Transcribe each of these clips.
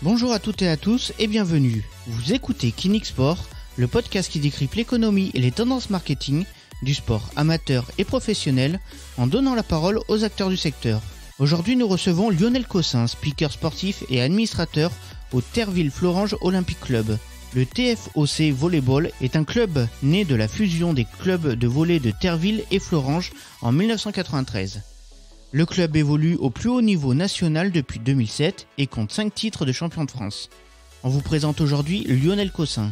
Bonjour à toutes et à tous et bienvenue. Vous écoutez Kinnick Sport, le podcast qui décrypte l'économie et les tendances marketing du sport amateur et professionnel en donnant la parole aux acteurs du secteur. Aujourd'hui, nous recevons Lionel Cossin, speaker sportif et administrateur au Terville Florange Olympic Club. Le TFOC Volleyball est un club né de la fusion des clubs de volley de Terville et Florange en 1993. Le club évolue au plus haut niveau national depuis 2007 et compte 5 titres de champion de France. On vous présente aujourd'hui Lionel Cossin.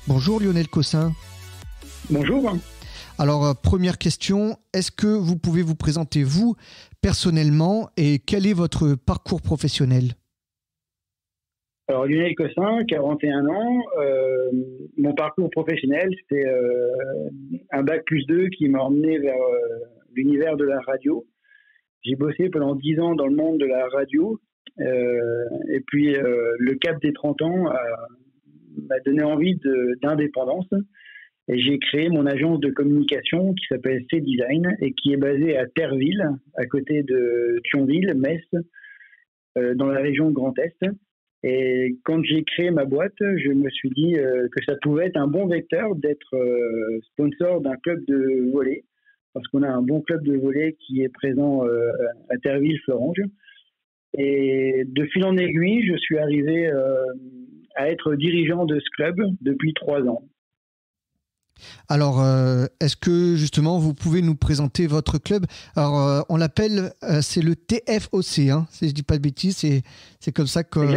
Bonjour Lionel Cossin. Bonjour. Alors, première question, est-ce que vous pouvez vous présenter vous personnellement et quel est votre parcours professionnel ? Alors Lionel Cossin, 41 ans. Mon parcours professionnel, c'était un bac plus 2 qui m'a emmené vers l'univers de la radio. J'ai bossé pendant 10 ans dans le monde de la radio. Et puis, le cap des 30 ans m'a donné envie d'indépendance. Et j'ai créé mon agence de communication qui s'appelle C-Design et qui est basée à Terville, à côté de Thionville, Metz, dans la région Grand Est. Et quand j'ai créé ma boîte, je me suis dit que ça pouvait être un bon vecteur d'être sponsor d'un club de volley, parce qu'on a un bon club de volley qui est présent à Terville-Florange. Et de fil en aiguille, je suis arrivé à être dirigeant de ce club depuis 3 ans. Alors, est-ce que justement vous pouvez nous présenter votre club ? Alors, on l'appelle, c'est le TFOC, hein, si je ne dis pas de bêtises, c'est comme ça qu'on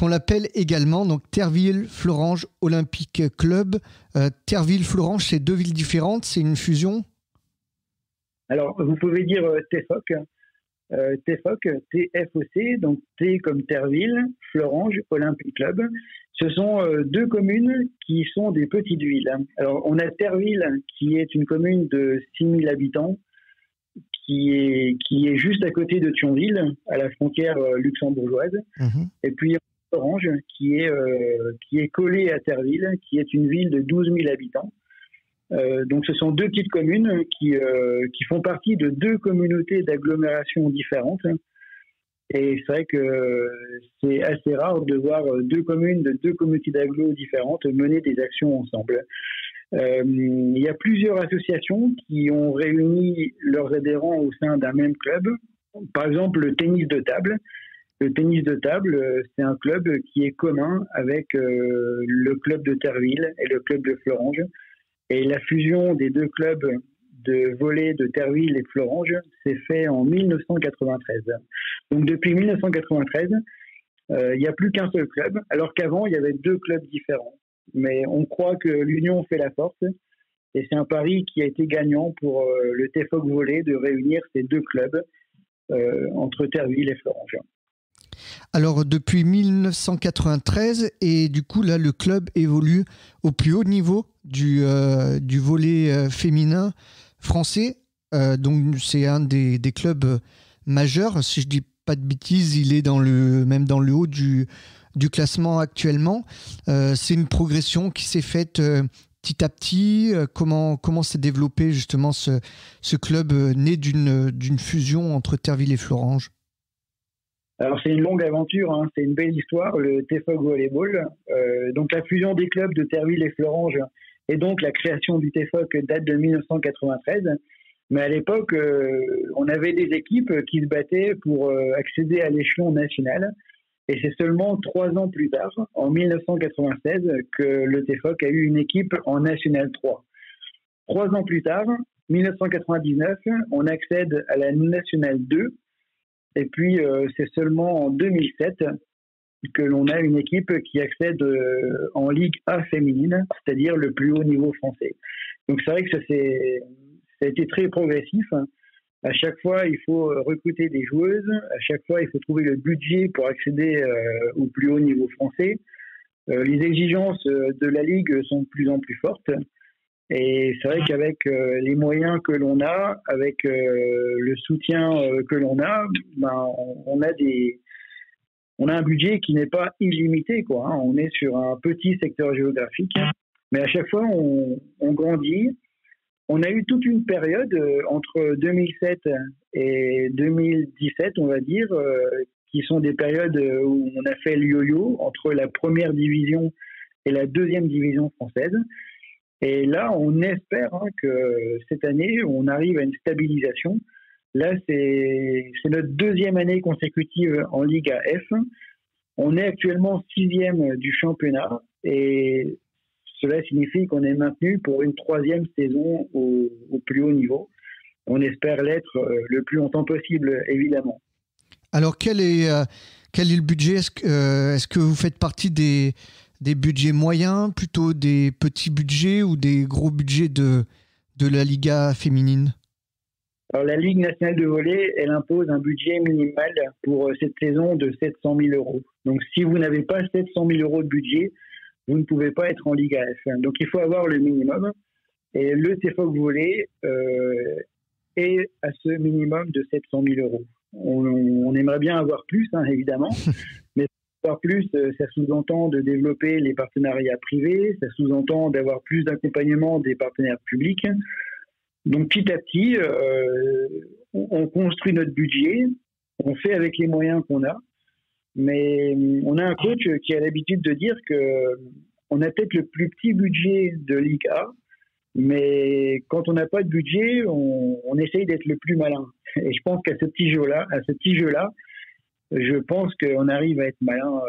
l'appelle également. Donc, Terville-Florange Olympic Club. Terville-Florange, c'est 2 villes différentes, c'est une fusion ? Alors, vous pouvez dire TFOC. TFOC, donc T comme Terville, Florange Olympic Club. Ce sont 2 communes qui sont des petites villes. Alors, on a Terville, qui est une commune de 6000 habitants, qui est juste à côté de Thionville, à la frontière luxembourgeoise. Mmh. Et puis, Florange, qui est collée à Terville, qui est une ville de 12 000 habitants. Donc, ce sont 2 petites communes qui font partie de 2 communautés d'agglomération différentes. Et c'est vrai que c'est assez rare de voir 2 communes de 2 communautés d'agglo différentes mener des actions ensemble. Il y a plusieurs associations qui ont réuni leurs adhérents au sein d'un même club. Par exemple, le tennis de table. Le tennis de table, c'est un club qui est commun avec le club de Terville et le club de Florange. Et la fusion des 2 clubs de volley de Terville et de Florange s'est fait en 1993. Donc depuis 1993, il n'y a plus qu'un seul club, alors qu'avant, il y avait 2 clubs différents. Mais on croit que l'union fait la force, et c'est un pari qui a été gagnant pour le TFOC Volley de réunir ces 2 clubs entre Terville et Florange. Alors, depuis 1993, et du coup, là, le club évolue au plus haut niveau du volley féminin français. Donc, c'est un des clubs majeurs. Si je ne dis pas de bêtises, il est même dans le haut du classement actuellement. C'est une progression qui s'est faite petit à petit. Comment s'est développé justement ce club né d'une fusion entre Terville et Florange ? Alors, c'est une longue aventure, hein. C'est une belle histoire, le TFOC Volleyball. Donc, la fusion des clubs de Terville et Florange et donc la création du TFOC date de 1993. Mais à l'époque, on avait des équipes qui se battaient pour accéder à l'échelon national. Et c'est seulement 3 ans plus tard, en 1996, que le TFOC a eu une équipe en National 3. 3 ans plus tard, 1999, on accède à la National 2. Et puis, c'est seulement en 2007 que l'on a une équipe qui accède en Ligue A féminine, c'est-à-dire le plus haut niveau français. Donc, c'est vrai que ça a été très progressif. À chaque fois, il faut recruter des joueuses. À chaque fois, il faut trouver le budget pour accéder au plus haut niveau français. Les exigences de la Ligue sont de plus en plus fortes. Et c'est vrai qu'avec les moyens que l'on a, avec le soutien que l'on a, on a un budget qui n'est pas illimité, quoi, hein. On est sur un petit secteur géographique, mais à chaque fois on grandit. On a eu toute une période entre 2007 et 2017, on va dire, qui sont des périodes où on a fait le yo-yo entre la première division et la deuxième division française. Et là, on espère que cette année, on arrive à une stabilisation. Là, c'est notre deuxième année consécutive en Liga F. On est actuellement 6e du championnat et cela signifie qu'on est maintenu pour une 3e saison au plus haut niveau. On espère l'être le plus longtemps possible, évidemment. Alors, quel est le budget ? Est-ce que vous faites partie des budgets moyens, plutôt des petits budgets ou des gros budgets de la Liga féminine ? Alors, la Ligue nationale de volley, elle impose un budget minimal pour cette saison de 700 000 euros. Donc, si vous n'avez pas 700 000 euros de budget, vous ne pouvez pas être en Liga F. Donc, il faut avoir le minimum. Et le TFOC volley est à ce minimum de 700 000 euros. On aimerait bien avoir plus, évidemment, mais avoir plus, ça sous-entend de développer les partenariats privés, ça sous-entend d'avoir plus d'accompagnement des partenaires publics. Donc petit à petit, on construit notre budget, on fait avec les moyens qu'on a, mais on a un coach qui a l'habitude de dire qu'on a peut-être le plus petit budget de Ligue A, mais quand on n'a pas de budget, on essaye d'être le plus malin. Et je pense qu'à ce petit jeu-là, je pense qu'on arrive à être malin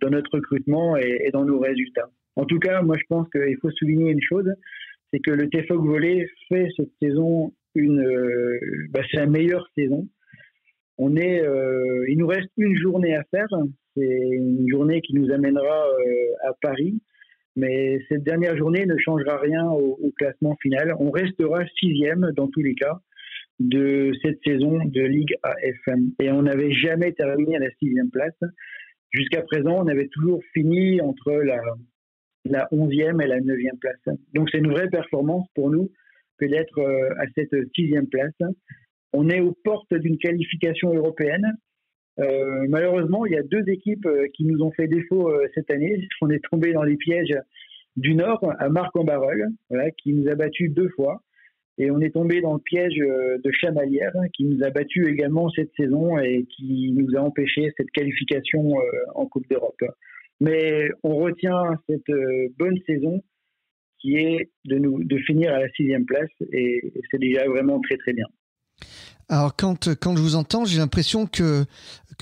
dans notre recrutement et dans nos résultats. En tout cas, moi je pense qu'il faut souligner une chose, c'est que le TFOC volley fait cette saison c'est la meilleure saison. Il nous reste une journée à faire. C'est une journée qui nous amènera à Paris. Mais cette dernière journée ne changera rien au classement final. On restera 6e dans tous les cas de cette saison de Ligue AF. Et on n'avait jamais terminé à la 6e place. Jusqu'à présent, on avait toujours fini entre la 11e et la 9e place. Donc c'est une vraie performance pour nous que d'être à cette 6e place. On est aux portes d'une qualification européenne. Malheureusement, il y a 2 équipes qui nous ont fait défaut cette année. On est tombé dans les pièges du Nord à Marc-en-Barœul, qui nous a battus 2 fois. Et on est tombé dans le piège de Chamalières, qui nous a battus également cette saison et qui nous a empêché cette qualification en Coupe d'Europe. Mais on retient cette bonne saison qui est de finir à la 6e place et c'est déjà vraiment très très bien. Alors quand je vous entends, j'ai l'impression que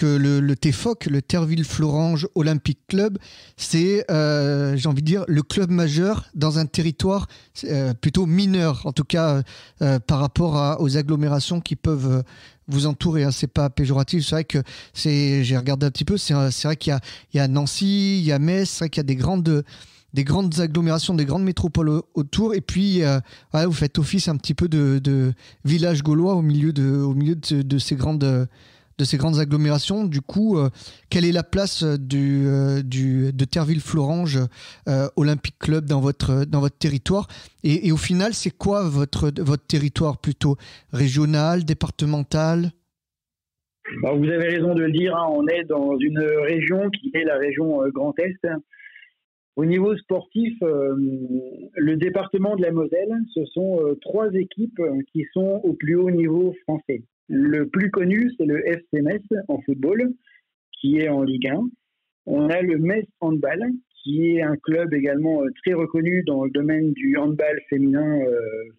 le TFOC, le Terville-Florange Olympique Club, c'est, j'ai envie de dire, le club majeur dans un territoire plutôt mineur, en tout cas par rapport aux agglomérations qui peuvent vous entourer. C'est pas péjoratif, c'est vrai que j'ai regardé un petit peu, c'est vrai qu'il y a Nancy, il y a Metz, c'est vrai qu'il y a des grandes agglomérations, des grandes métropoles autour, et puis vous faites office un petit peu de village gaulois au milieu de ces grandes agglomérations. Du coup, quelle est la place de Terville-Florange Olympique Club dans votre territoire, et au final, c'est quoi votre territoire, plutôt régional, départemental ? Alors, vous avez raison de le dire, on est dans une région qui est la région Grand Est. Au niveau sportif, le département de la Moselle, ce sont 3 équipes qui sont au plus haut niveau français. Le plus connu, c'est le FC Metz en football, qui est en Ligue 1. On a le Metz Handball, qui est un club également très reconnu dans le domaine du handball féminin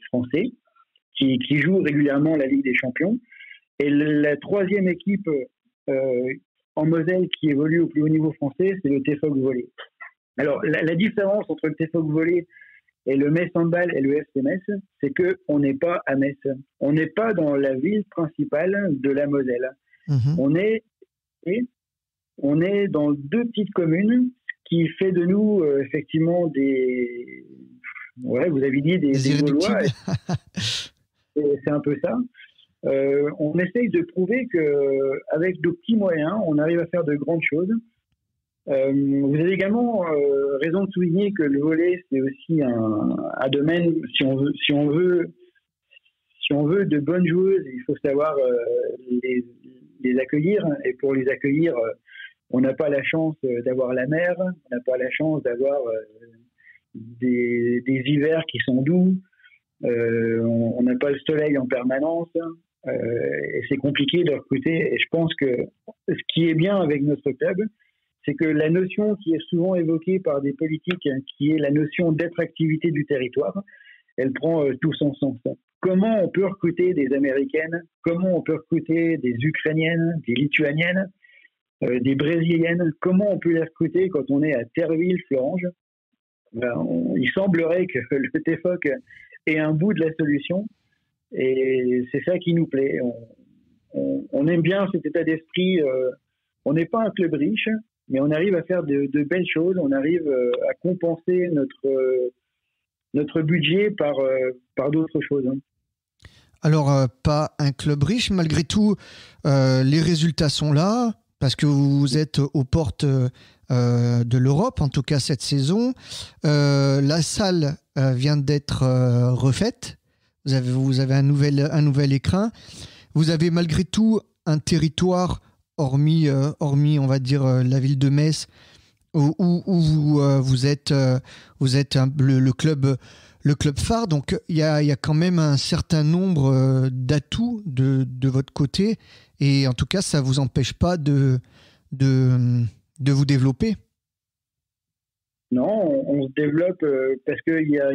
français, qui joue régulièrement la Ligue des Champions. Et la 3e équipe en Moselle qui évolue au plus haut niveau français, c'est le TFOC volley. Alors, la différence entre le TFOC volley et le Metz Handball et le FC Metz, c'est qu'on n'est pas à Metz. On n'est pas dans la ville principale de la Moselle. Mmh. On est dans 2 petites communes, ce qui fait de nous effectivement des... Ouais, vous avez dit des Gaulois. C'est un peu ça. On essaye de prouver qu'avec de petits moyens, on arrive à faire de grandes choses. Vous avez également raison de souligner que le volley, c'est aussi un domaine, si on veut de bonnes joueuses, il faut savoir les accueillir. Et pour les accueillir, on n'a pas la chance d'avoir la mer, on n'a pas la chance d'avoir des hivers qui sont doux, on n'a pas le soleil en permanence. Et c'est compliqué de recruter. Et je pense que ce qui est bien avec notre club, c'est que la notion qui est souvent évoquée par des politiques, qui est la notion d'attractivité du territoire, elle prend tout son sens. Comment on peut recruter des Américaines? Comment on peut recruter des Ukrainiennes, des Lituaniennes, des Brésiliennes? Comment on peut les recruter quand on est à Terville-Florange? Il semblerait que le TFOC ait un bout de la solution. Et c'est ça qui nous plaît. On aime bien cet état d'esprit. On n'est pas un club riche, mais on arrive à faire de belles choses. On arrive à compenser notre budget par d'autres choses. Alors, pas un club riche, malgré tout, les résultats sont là, parce que vous êtes aux portes de l'Europe, en tout cas cette saison. La salle vient d'être refaite. Vous avez un nouvel écrin. Vous avez malgré tout un territoire, hormis on va dire, la ville de Metz, où vous êtes le club phare. Donc il y a quand même un certain nombre d'atouts de votre côté. Et en tout cas, ça ne vous empêche pas de vous développer. Non, on se développe parce qu'il y a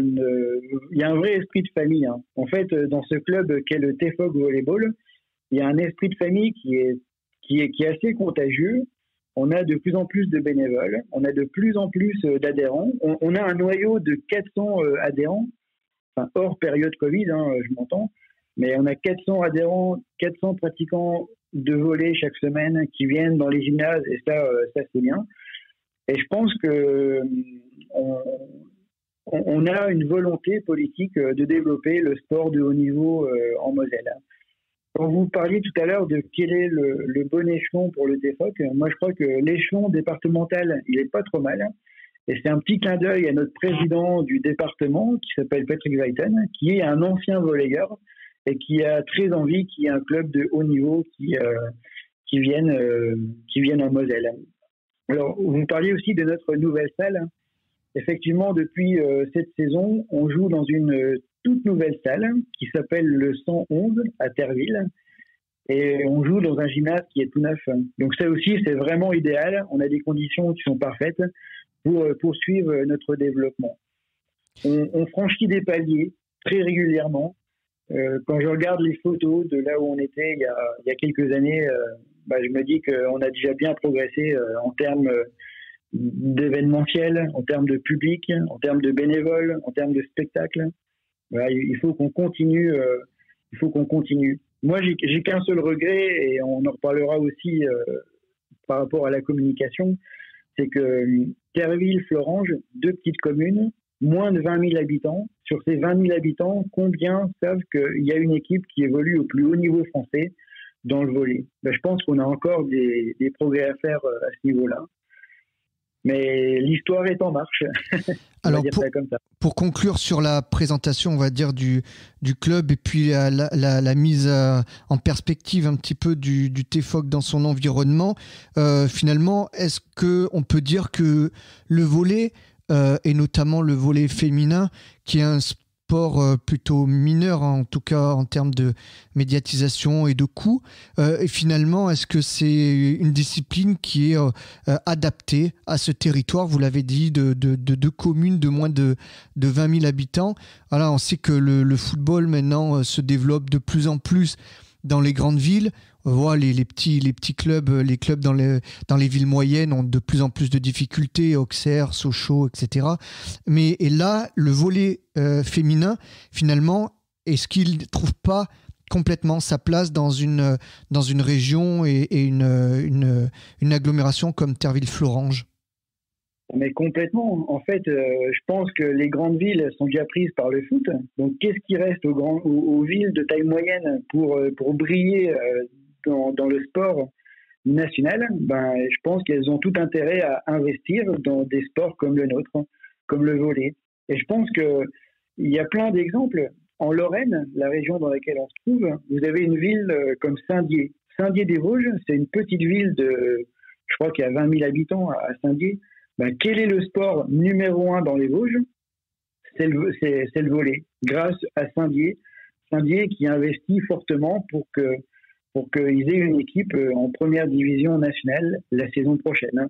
un vrai esprit de famille. Hein. En fait, dans ce club qu'est le TFOC Volleyball, il y a un esprit de famille qui est assez contagieux. On a de plus en plus de bénévoles, on a de plus en plus d'adhérents. On a un noyau de 400 adhérents, enfin hors période Covid, je m'entends, mais on a 400 adhérents, 400 pratiquants de volley chaque semaine qui viennent dans les gymnases, et ça c'est bien. Et je pense que on a une volonté politique de développer le sport de haut niveau en Moselle. Quand vous parliez tout à l'heure de quel est le bon échelon pour le TFOC, moi je crois que l'échelon départemental, il est pas trop mal. Et c'est un petit clin d'œil à notre président du département, qui s'appelle Patrick Weiten, qui est un ancien volleyeur et qui a très envie qu'il y ait un club de haut niveau qui vienne en Moselle. Alors, vous parliez aussi de notre nouvelle salle. Effectivement, depuis cette saison, on joue dans une toute nouvelle salle qui s'appelle le 111 à Terville. Et on joue dans un gymnase qui est tout neuf. Donc ça aussi, c'est vraiment idéal. On a des conditions qui sont parfaites pour poursuivre notre développement. On franchit des paliers très régulièrement. Quand je regarde les photos de là où on était il y a quelques années, je me dis qu'on a déjà bien progressé en termes d'événementiel, en termes de public, en termes de bénévoles, en termes de spectacles. Voilà, il faut qu'on continue. Moi, j'ai qu'un seul regret, et on en reparlera aussi par rapport à la communication, c'est que Terville-Florange, 2 petites communes, moins de 20 000 habitants. Sur ces 20 000 habitants, combien savent qu'il y a une équipe qui évolue au plus haut niveau français dans le volley? Je pense qu'on a encore des progrès à faire à ce niveau-là. Mais l'histoire est en marche. Alors, pour conclure sur la présentation, on va dire, du club et puis la mise en perspective un petit peu du TFOC dans son environnement, finalement, est-ce qu'on peut dire que le volley, et notamment le volley féminin, qui est un sport plutôt mineur, en tout cas en termes de médiatisation et de coûts, et finalement, est-ce que c'est une discipline qui est adaptée à ce territoire, vous l'avez dit, de 2 communes de moins de 20 000 habitants? Alors, on sait que le football maintenant se développe de plus en plus dans les grandes villes. On voit les petits clubs, les clubs dans les villes moyennes ont de plus en plus de difficultés, Auxerre, Sochaux, etc. Et là, le volley féminin, finalement, est-ce qu'il ne trouve pas complètement sa place dans une région et une agglomération comme Terville-Florange? Mais complètement. En fait, je pense que les grandes villes sont déjà prises par le foot. Donc, qu'est-ce qui reste aux villes de taille moyenne pour briller dans le sport national? Je pense qu'elles ont tout intérêt à investir dans des sports comme le nôtre, comme le volley. Et je pense qu'il y a plein d'exemples. En Lorraine, la région dans laquelle on se trouve, vous avez une ville comme Saint-Dié. Saint-Dié-des-Vosges, c'est une petite ville je crois qu'il y a 20 000 habitants à Saint-Dié. Quel est le sport numéro 1 dans les Vosges? C'est le volley. Grâce à Saint-Dié, Saint-Dié qui investit fortement pour qu'ils aient une équipe en première division nationale la saison prochaine.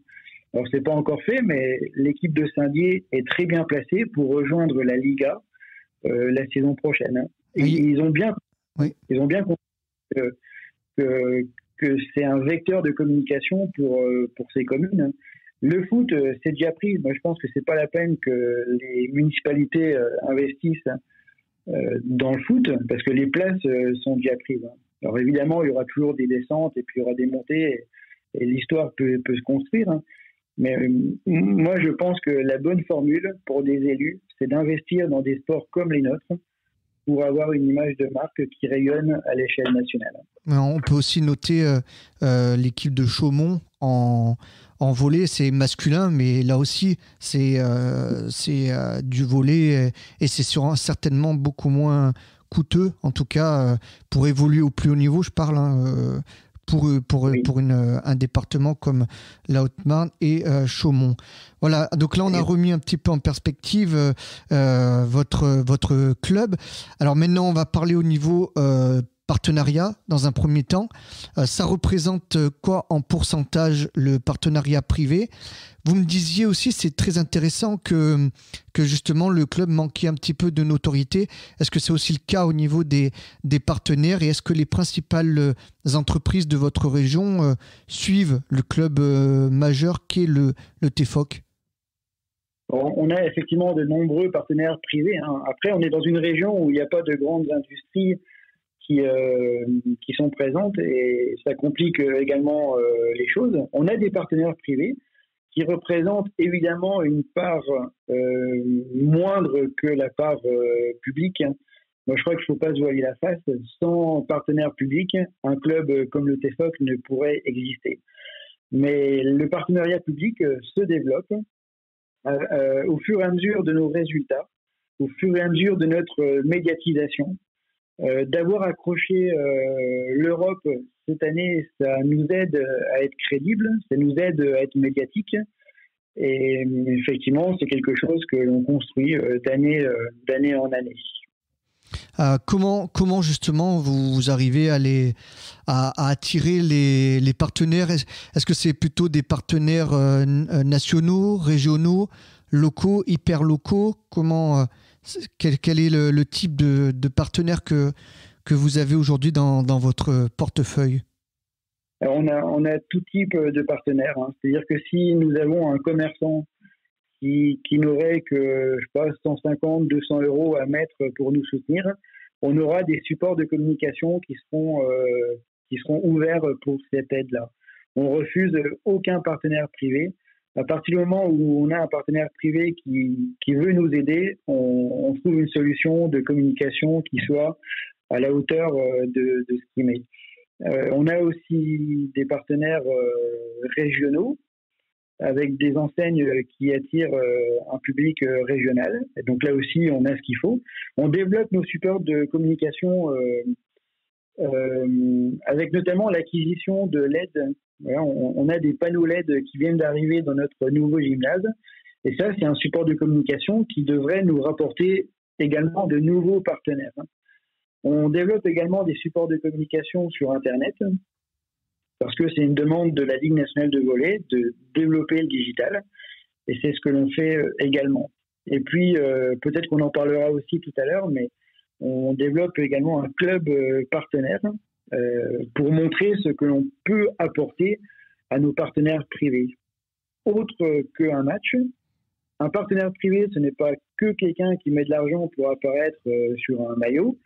Alors, c'est pas encore fait, mais l'équipe de Saint-Dié est très bien placée pour rejoindre la Liga la saison prochaine. Et Oui. ils ont bien compris que c'est un vecteur de communication pour ces communes. Le foot, c'est déjà pris. Moi, je pense que c'est pas la peine que les municipalités investissent dans le foot, parce que les places sont déjà prises. Alors évidemment, il y aura toujours des descentes et puis il y aura des montées et l'histoire peut se construire. Mais moi, je pense que la bonne formule pour des élus, c'est d'investir dans des sports comme les nôtres pour avoir une image de marque qui rayonne à l'échelle nationale. On peut aussi noter l'équipe de Chaumont en volley, c'est masculin, mais là aussi, c'est du volley et c'est certainement beaucoup moins coûteux, en tout cas, pour évoluer au plus haut niveau, je parle, pour un département comme la Haute-Marne et Chaumont. Voilà, donc là on a remis un petit peu en perspective votre club. Alors maintenant on va parler au niveau partenariat dans un premier temps. Ça représente quoi en pourcentage le partenariat privé? Vous me disiez aussi, c'est très intéressant que justement le club manquait un petit peu de notoriété. Est-ce que c'est aussi le cas au niveau des partenaires et est-ce que les principales entreprises de votre région suivent le club majeur qu'est le TFOC? On a effectivement de nombreux partenaires privés. Après, on est dans une région où il n'y a pas de grandes industries qui sont présentes et ça complique également les choses. On a des partenaires privés qui représentent évidemment une part moindre que la part publique. Moi, je crois qu'il ne faut pas se voiler la face. Sans partenaire public, un club comme le TFOC ne pourrait exister. Mais le partenariat public se développe au fur et à mesure de nos résultats, au fur et à mesure de notre médiatisation. D'avoir accroché l'Europe cette année, ça nous aide à être crédible, ça nous aide à être médiatique. Et effectivement, c'est quelque chose que l'on construit d'année en année. Comment justement vous arrivez à attirer les partenaires? Est-ce que c'est plutôt des partenaires nationaux, régionaux, locaux, hyper locaux? Quel est le type de partenaire que vous avez aujourd'hui dans votre portefeuille? Alors on a tout type de partenaires. C'est-à-dire que si nous avons un commerçant qui n'aurait que, je sais pas, 150, 200 € à mettre pour nous soutenir, on aura des supports de communication qui seront ouverts pour cette aide-là. On refuse aucun partenaire privé. À partir du moment où on a un partenaire privé qui veut nous aider, on trouve une solution de communication qui soit à la hauteur de ce qu'il met. On a aussi des partenaires régionaux avec des enseignes qui attirent un public régional. Et donc là aussi, on a ce qu'il faut. On développe nos supports de communication avec notamment l'acquisition de LED. Voilà, on a des panneaux LED qui viennent d'arriver dans notre nouveau gymnase. Et ça, c'est un support de communication qui devrait nous rapporter également de nouveaux partenaires. On développe également des supports de communication sur Internet parce que c'est une demande de la Ligue nationale de volley de développer le digital. Et c'est ce que l'on fait également. Et puis, peut-être qu'on en parlera aussi tout à l'heure, mais on développe également un club partenaire pour montrer ce que l'on peut apporter à nos partenaires privés. Autre qu'un match, un partenaire privé, ce n'est pas que quelqu'un qui met de l'argent pour apparaître sur un maillot.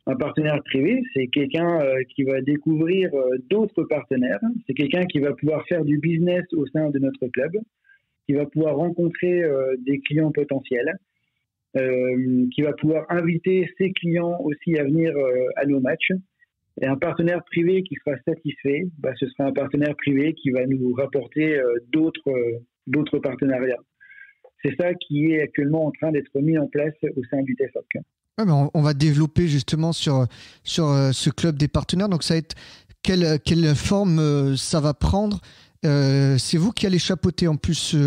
Un partenaire privé, c'est quelqu'un qui va découvrir d'autres partenaires. C'est quelqu'un qui va pouvoir faire du business au sein de notre club, qui va pouvoir rencontrer des clients potentiels, qui va pouvoir inviter ses clients aussi à venir à nos matchs. Et un partenaire privé qui sera satisfait, ce sera un partenaire privé qui va nous rapporter d'autres partenariats. C'est ça qui est actuellement en train d'être mis en place au sein du TFOC. Ouais, mais on va développer justement sur ce club des partenaires. Donc ça va être quelle forme ça va prendre? C'est vous qui allez chapeauter en plus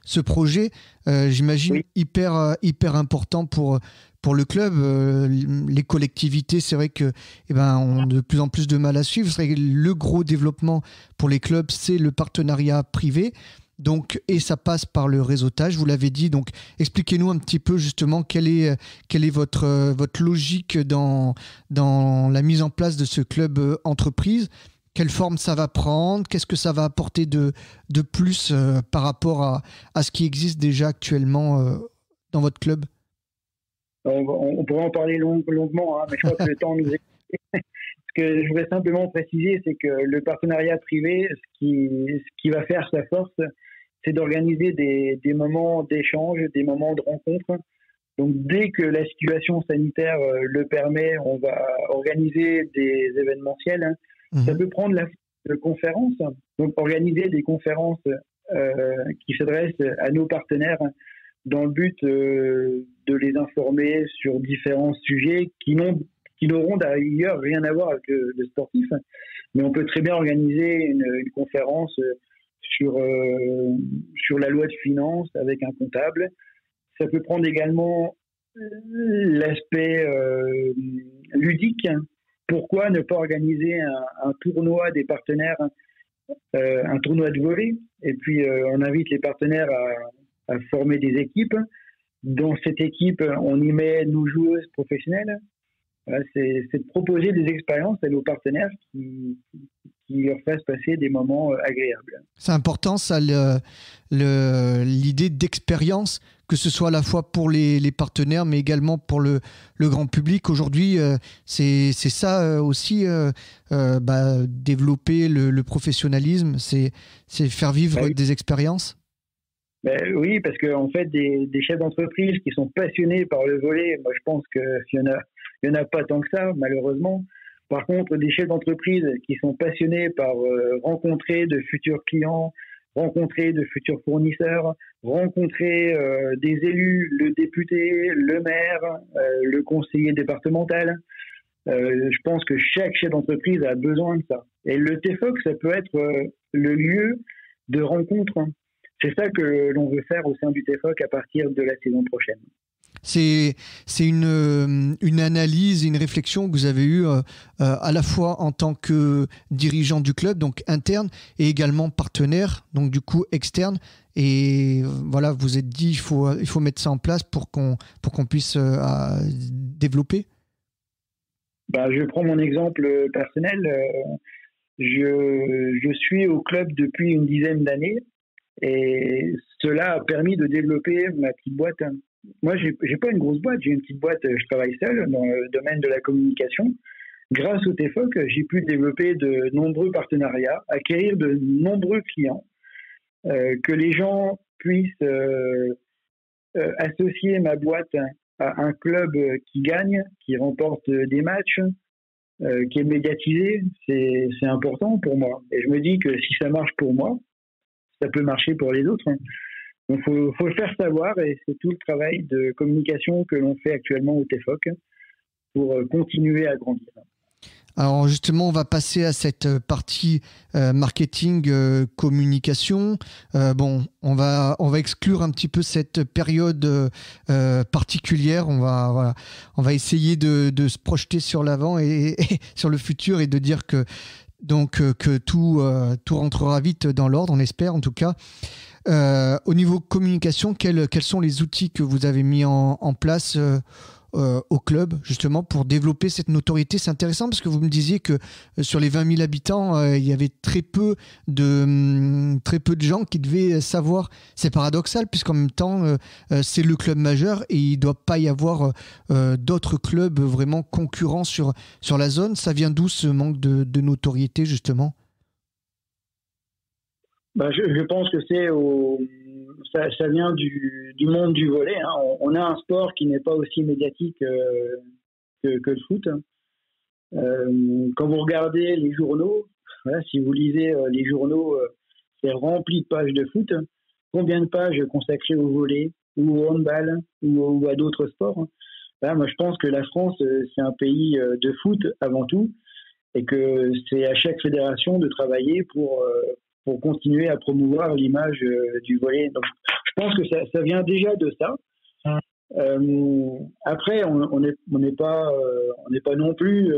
ce projet, j'imagine, Oui. hyper important pour le club. Les collectivités, c'est vrai que ont de plus en plus de mal à suivre. C'est vrai que le gros développement pour les clubs, c'est le partenariat privé. Donc, et ça passe par le réseautage, vous l'avez dit. Donc, expliquez-nous un petit peu justement quelle est votre logique dans la mise en place de ce club entreprise. Quelle forme ça va prendre? Qu'est-ce que ça va apporter de plus par rapport à ce qui existe déjà actuellement dans votre club? On pourrait en parler longuement, hein, mais je crois que le temps nous est... Ce que je voudrais simplement préciser, c'est que le partenariat privé, ce qui va faire sa force, c'est d'organiser des moments d'échange, des moments de rencontre. Donc, dès que la situation sanitaire le permet, on va organiser des événementiels. Hein. Ça peut prendre la forme de conférences. Donc, organiser des conférences qui s'adressent à nos partenaires dans le but de les informer sur différents sujets qui n'auront d'ailleurs rien à voir avec le sportif. Mais on peut très bien organiser une conférence sur la loi de finances avec un comptable. Ça peut prendre également l'aspect ludique. Pourquoi ne pas organiser un tournoi des partenaires, un tournoi de volley, et puis on invite les partenaires à former des équipes. Dans cette équipe, on y met nos joueuses professionnelles. Voilà, c'est de proposer des expériences à nos partenaires qui leur fassent passer des moments agréables. C'est important, ça, l'idée d'expérience, que ce soit à la fois pour les partenaires, mais également pour le grand public. Aujourd'hui, c'est ça aussi, développer le professionnalisme, c'est faire vivre des expériences. Oui, parce qu'en fait, des chefs d'entreprise qui sont passionnés par le volley, moi je pense qu'il y en a pas tant que ça, malheureusement. Par contre, des chefs d'entreprise qui sont passionnés par rencontrer de futurs clients, rencontrer de futurs fournisseurs, rencontrer des élus, le député, le maire, le conseiller départemental. Je pense que chaque chef d'entreprise a besoin de ça. Et le TFOC, ça peut être le lieu de rencontre. C'est ça que l'on veut faire au sein du TFOC à partir de la saison prochaine. C'est une analyse, une réflexion que vous avez eue à la fois en tant que dirigeant du club, donc interne, et également partenaire, donc du coup externe. Et voilà, vous êtes dit il faut mettre ça en place pour qu'on puisse développer. Je prends mon exemple personnel. Je suis au club depuis une dizaine d'années et cela a permis de développer ma petite boîte. Moi, j'ai pas une grosse boîte, j'ai une petite boîte, je travaille seul dans le domaine de la communication. Grâce au TFOC, j'ai pu développer de nombreux partenariats, acquérir de nombreux clients, que les gens puissent associer ma boîte à un club qui gagne, qui remporte des matchs, qui est médiatisé, c'est important pour moi. Et je me dis que si ça marche pour moi, ça peut marcher pour les autres. Donc, il faut le faire savoir et c'est tout le travail de communication que l'on fait actuellement au TFOC pour continuer à grandir. Alors justement, on va passer à cette partie marketing, communication. On va exclure un petit peu cette période particulière. On va essayer de se projeter sur l'avant et sur le futur et de dire que tout rentrera vite dans l'ordre, on espère en tout cas. Au niveau communication, quels sont les outils que vous avez mis en place au club, justement, pour développer cette notoriété? C'est intéressant parce que vous me disiez que sur les 20 000 habitants, il y avait très peu de gens qui devaient savoir. C'est paradoxal puisqu'en même temps, c'est le club majeur et il ne doit pas y avoir d'autres clubs vraiment concurrents sur la zone. Ça vient d'où ce manque de notoriété, justement? Je pense que ça vient du monde du volley. Hein. On a un sport qui n'est pas aussi médiatique que le foot. Quand vous regardez les journaux, si vous lisez les journaux, c'est rempli de pages de foot. Combien de pages consacrées au volley ou au handball ou à d'autres sports? Moi, je pense que la France, c'est un pays de foot avant tout et que c'est à chaque fédération de travailler pour continuer à promouvoir l'image du volley. Donc, je pense que ça vient déjà de ça. Après, on n'est pas non plus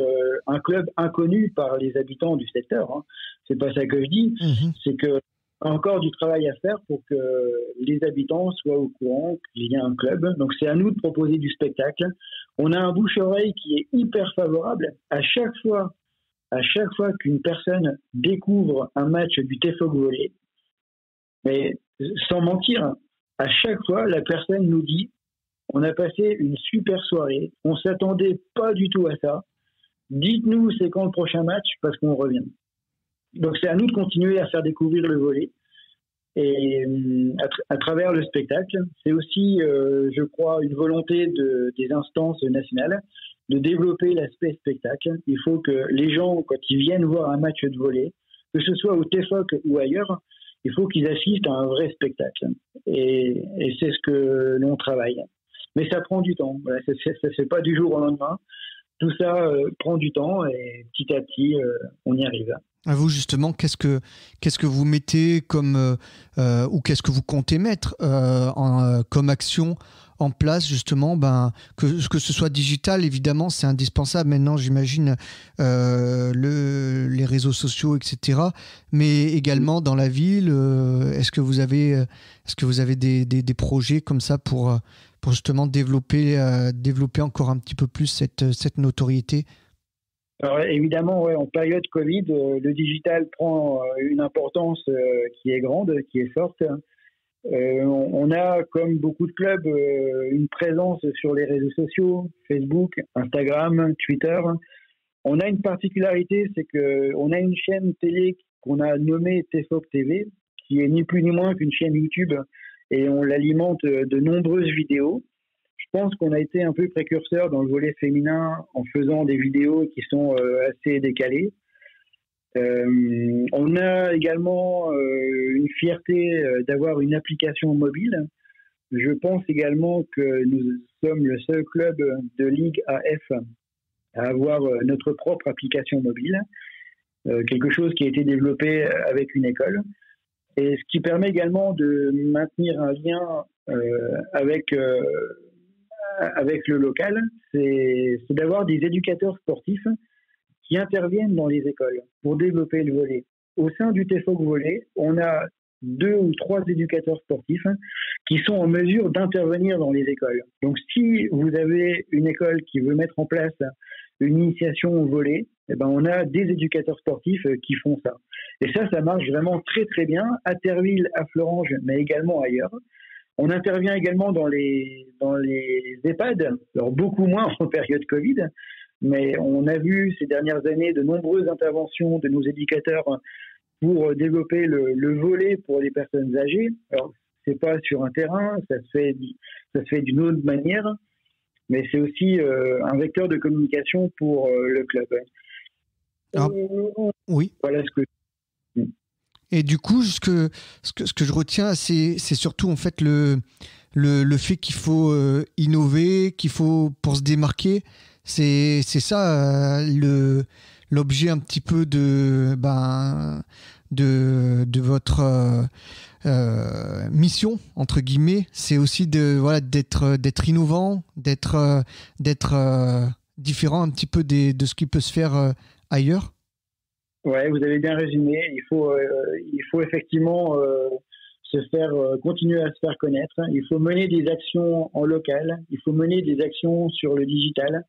un club inconnu par les habitants du secteur. Hein. C'est pas ça que je dis. C'est que encore du travail à faire pour que les habitants soient au courant qu'il y a un club. Donc c'est à nous de proposer du spectacle. On a un bouche-oreille qui est hyper favorable. À chaque fois qu'une personne découvre un match du TFOC volley, mais sans mentir, à chaque fois la personne nous dit: on a passé une super soirée, on s'attendait pas du tout à ça. Dites-nous c'est quand le prochain match parce qu'on revient. Donc c'est à nous de continuer à faire découvrir le volley et à travers le spectacle. C'est aussi, je crois, une volonté des instances nationales de développer l'aspect spectacle. Il faut que les gens, quand ils viennent voir un match de volley, que ce soit au TFOC ou ailleurs, il faut qu'ils assistent à un vrai spectacle. Et c'est ce que l'on travaille. Mais ça prend du temps. Voilà, ça ne se fait pas du jour au lendemain. Tout ça prend du temps et petit à petit, on y arrive. À vous, justement, qu'est-ce que vous mettez comme, ou qu'est-ce que vous comptez mettre comme action en place, justement, que ce soit digital, évidemment, c'est indispensable. Maintenant, j'imagine, les réseaux sociaux, etc. Mais également dans la ville, est-ce que vous avez des projets comme ça pour justement développer encore un petit peu plus cette notoriété? Alors évidemment, ouais, en période Covid, le digital prend une importance qui est grande, qui est forte. On a, comme beaucoup de clubs, une présence sur les réseaux sociaux, Facebook, Instagram, Twitter. On a une particularité, c'est qu'on a une chaîne télé qu'on a nommée TFOC TV, qui est ni plus ni moins qu'une chaîne YouTube, et on l'alimente de nombreuses vidéos. Je pense qu'on a été un peu précurseur dans le volley féminin en faisant des vidéos qui sont assez décalées. On a également une fierté d'avoir une application mobile. Je pense également que nous sommes le seul club de Ligue AF à avoir notre propre application mobile, quelque chose qui a été développé avec une école. Et ce qui permet également de maintenir un lien avec le local, c'est d'avoir des éducateurs sportifs qui interviennent dans les écoles pour développer le volley. Au sein du TFOC volley, on a 2 ou 3 éducateurs sportifs qui sont en mesure d'intervenir dans les écoles. Donc si vous avez une école qui veut mettre en place une initiation au volley, eh ben on a des éducateurs sportifs qui font ça. Et ça marche vraiment très très bien à Terville, à Fleuranges, mais également ailleurs. On intervient également dans les EHPAD, alors beaucoup moins en période Covid, mais on a vu ces dernières années de nombreuses interventions de nos éducateurs pour développer le volley pour les personnes âgées. Alors, c'est pas sur un terrain, ça se fait d'une autre manière, mais c'est aussi un vecteur de communication pour le club. Ah, oui. Voilà ce que... Et du coup, ce que je retiens, c'est surtout en fait le fait qu'il faut innover, qu'il faut, pour se démarquer, c'est ça l'objet un petit peu de votre mission entre guillemets. C'est aussi d'être innovant, d'être différent un petit peu de ce qui peut se faire ailleurs. Ouais, vous avez bien résumé. Il faut effectivement continuer à se faire connaître. Il faut mener des actions en local. Il faut mener des actions sur le digital.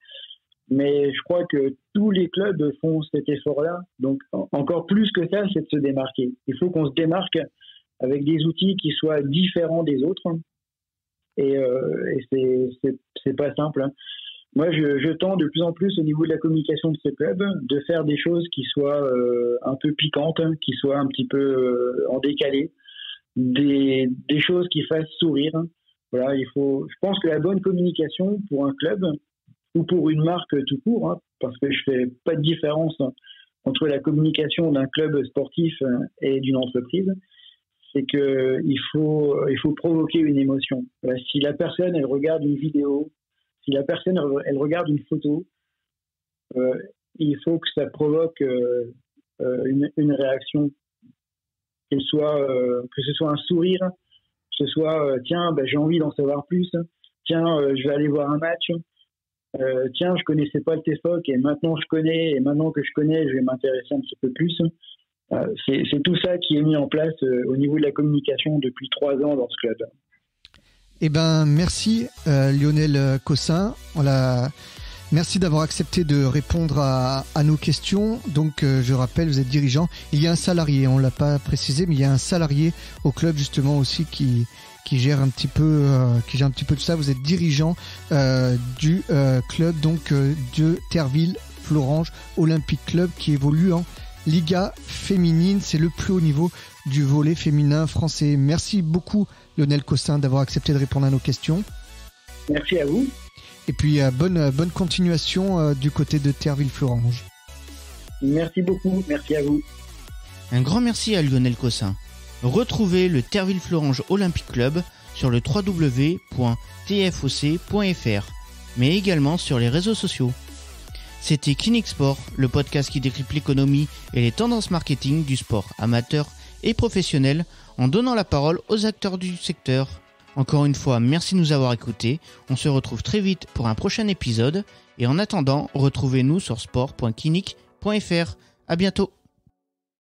Mais je crois que tous les clubs font cet effort-là. Donc, encore plus que ça, c'est de se démarquer. Il faut qu'on se démarque avec des outils qui soient différents des autres. Et c'est pas simple, hein. Moi, je tends de plus en plus au niveau de la communication de ce club de faire des choses qui soient un peu piquantes, qui soient un petit peu en décalé, des choses qui fassent sourire. Voilà, je pense que la bonne communication pour un club ou pour une marque tout court, hein, parce que je fais pas de différence entre la communication d'un club sportif et d'une entreprise, c'est que il faut provoquer une émotion. Voilà, si la personne elle regarde une vidéo, si la personne elle regarde une photo, il faut que ça provoque une réaction, que ce soit un sourire, ce soit tiens, j'ai envie d'en savoir plus, tiens, je vais aller voir un match, tiens, je connaissais pas le TFOC et maintenant je connais, et maintenant que je connais, je vais m'intéresser un petit peu plus. C'est tout ça qui est mis en place au niveau de la communication depuis 3 ans dans ce club. Eh ben, merci Lionel Cossin. Merci d'avoir accepté de répondre à nos questions. Donc, je rappelle, vous êtes dirigeant. Il y a un salarié, on l'a pas précisé, mais il y a un salarié au club justement aussi qui gère un petit peu, tout ça. Vous êtes dirigeant du club donc de Terville-Florange Olympique Club qui évolue en Liga féminine. C'est le plus haut niveau du volley féminin français. Merci beaucoup Lionel Cossin d'avoir accepté de répondre à nos questions. Merci à vous. Et puis bonne continuation du côté de Terville-Florange. Merci beaucoup, merci à vous. Un grand merci à Lionel Cossin. Retrouvez le Terville-Florange Olympique Club sur le www.tfoc.fr, mais également sur les réseaux sociaux. C'était Kinix Sport, le podcast qui décrypte l'économie et les tendances marketing du sport amateur et professionnel en donnant la parole aux acteurs du secteur. Encore une fois, merci de nous avoir écoutés. On se retrouve très vite pour un prochain épisode. Et en attendant, retrouvez-nous sur sport.kinix.fr. À bientôt.